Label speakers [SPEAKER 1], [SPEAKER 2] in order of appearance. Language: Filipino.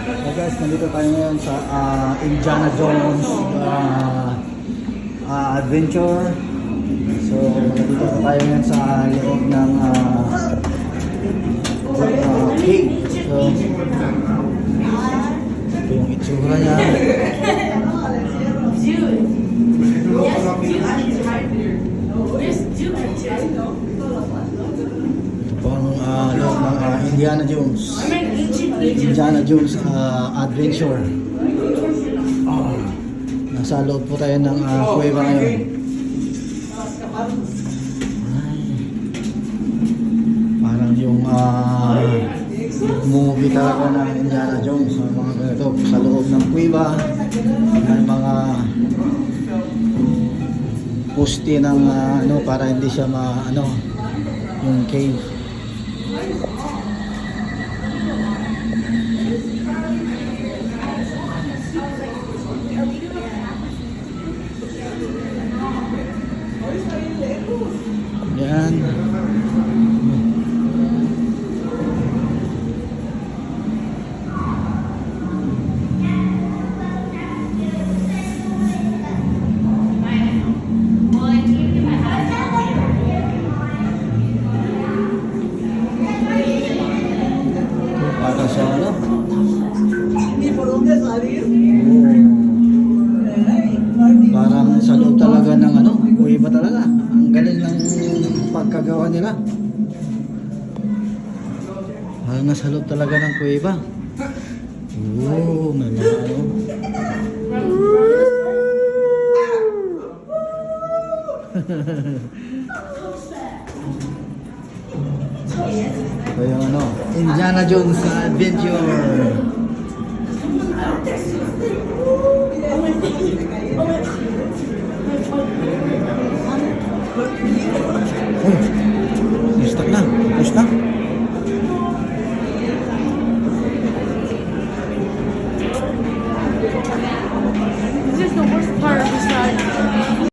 [SPEAKER 1] Hey guys, nandito tayo ngayon sa Indiana Jones Adventure. So, nandito tayo ngayon sa loob ng cave. So, ito yung itsura niya. Ito pong loob ng Indiana Jones. Indiana Jones Adventure. Nasa loob po tayo ng kuweba ngayon. Parang yung movie talaga ng Indiana Jones. Mga ganito, sa loob ng kuweba may mga poste ng para hindi siya yung cave. Yan. Para sa parang sa loob talaga ng kuweba talaga. Ang galing ng pagkagawa nila. Parang nasa loob talaga ng kuweba. May mga ito yung Indiana Jones Adventure. Stuck na.